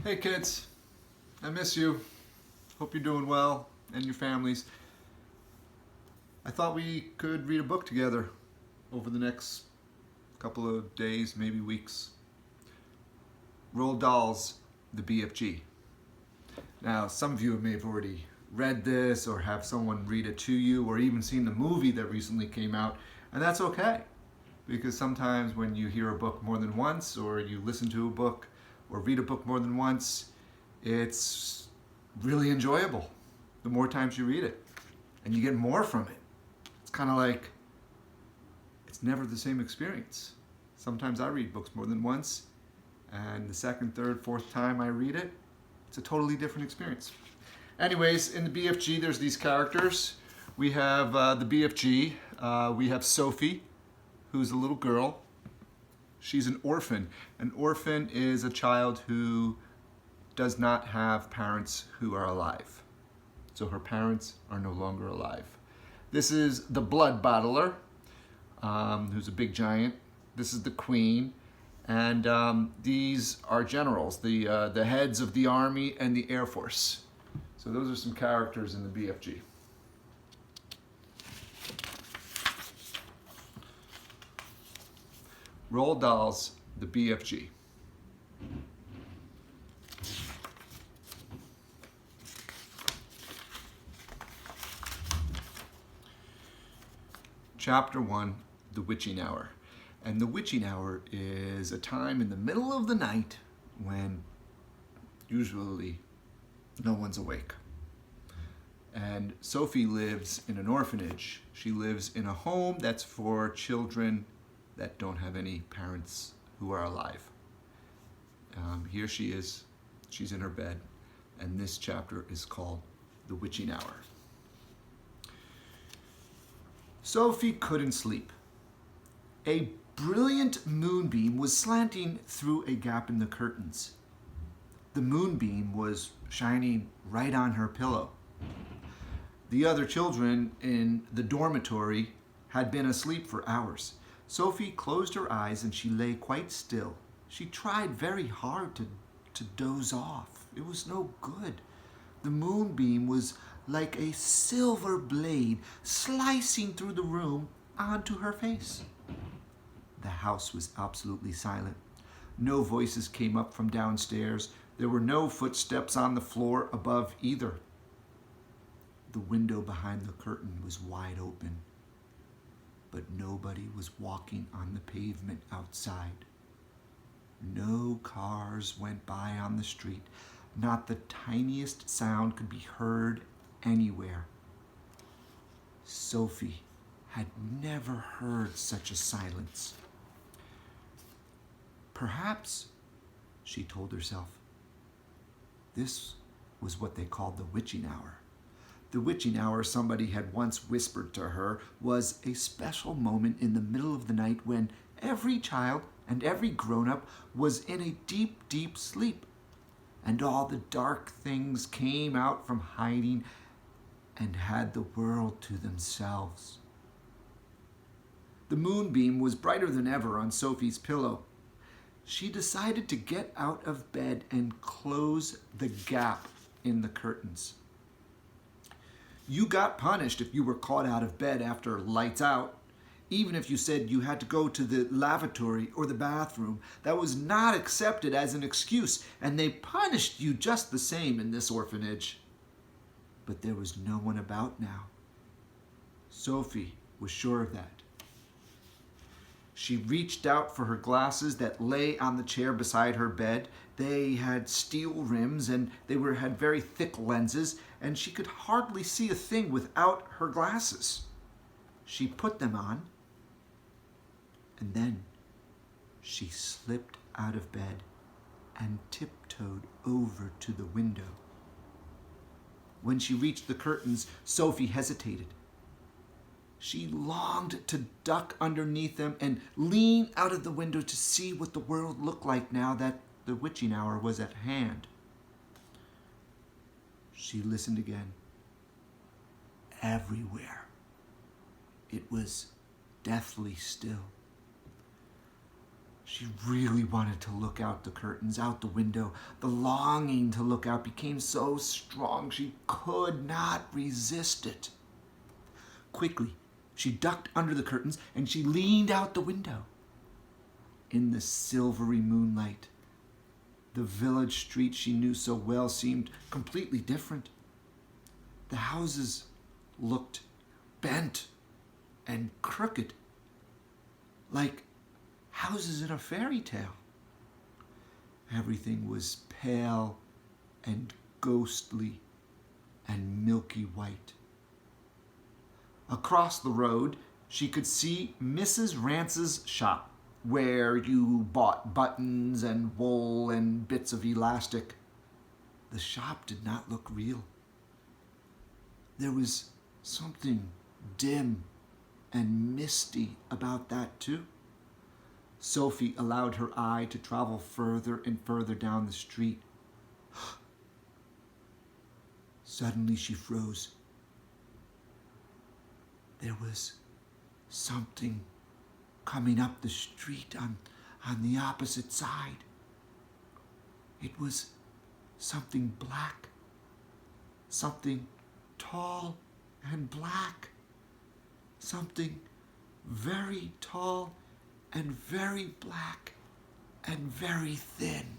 Hey kids, I miss you. Hope you're doing well and your families. I thought we could read a book together over the next couple of days, maybe weeks. Roald Dahl's The BFG. Now, some of you may have already read this or have someone read it to you or even seen the movie that recently came out, and that's okay. Because sometimes when you hear a book more than once or you listen to a book or read a book more than once, it's really enjoyable the more times you read it, and you get more from it. It's kind of like, it's never the same experience. Sometimes I read books more than once, and the second, third, fourth time I read it, it's a totally different experience. Anyways, in the BFG, there's these characters. We have the BFG. We have Sophie, who's a little girl. She's an orphan. An orphan is a child who does not have parents who are alive. So her parents are no longer alive. This is the blood bottler, who's a big giant. This is the queen. And these are generals, the heads of the Army and the Air Force. So those are some characters in the BFG. Roald Dahl's The BFG. Chapter 1, The Witching Hour. And the witching hour is a time in the middle of the night when usually no one's awake. And Sophie lives in an orphanage. She lives in a home that's for children that don't have any parents who are alive. Here she is. She's in her bed. And this chapter is called The Witching Hour. Sophie couldn't sleep. A brilliant moonbeam was slanting through a gap in the curtains. The moonbeam was shining right on her pillow. The other children in the dormitory had been asleep for hours. Sophie closed her eyes and she lay quite still. She tried very hard to doze off. It was no good. The moonbeam was like a silver blade slicing through the room onto her face. The house was absolutely silent. No voices came up from downstairs. There were no footsteps on the floor above either. The window behind the curtain was wide open, but nobody was walking on the pavement outside. No cars went by on the street. Not the tiniest sound could be heard anywhere. Sophie had never heard such a silence. Perhaps, she told herself, this was what they called the witching hour. The witching hour, somebody had once whispered to her, was a special moment in the middle of the night when every child and every grown-up was in a deep, deep sleep, and all the dark things came out from hiding and had the world to themselves. The moonbeam was brighter than ever on Sophie's pillow. She decided to get out of bed and close the gap in the curtains. You got punished if you were caught out of bed after lights out. Even if you said you had to go to the lavatory or the bathroom, that was not accepted as an excuse, and they punished you just the same in this orphanage. But there was no one about now. Sophie was sure of that. She reached out for her glasses that lay on the chair beside her bed. They had steel rims and they had very thick lenses, and she could hardly see a thing without her glasses. She put them on, and then she slipped out of bed and tiptoed over to the window. When she reached the curtains, Sophie hesitated. She longed to duck underneath them and lean out of the window to see what the world looked like now that the witching hour was at hand. She listened again. Everywhere, it was deathly still. She really wanted to look out the curtains, out the window. The longing to look out became so strong she could not resist it. Quickly, she ducked under the curtains and she leaned out the window. In the silvery moonlight, the village street she knew so well seemed completely different. The houses looked bent and crooked, like houses in a fairy tale. Everything was pale and ghostly and milky white. Across the road, she could see Mrs. Rance's shop, where you bought buttons and wool and bits of elastic. The shop did not look real. There was something dim and misty about that too. Sophie allowed her eye to travel further and further down the street. Suddenly she froze. There was something coming up the street on the opposite side. It was something black, something tall and black, something very tall and very black and very thin.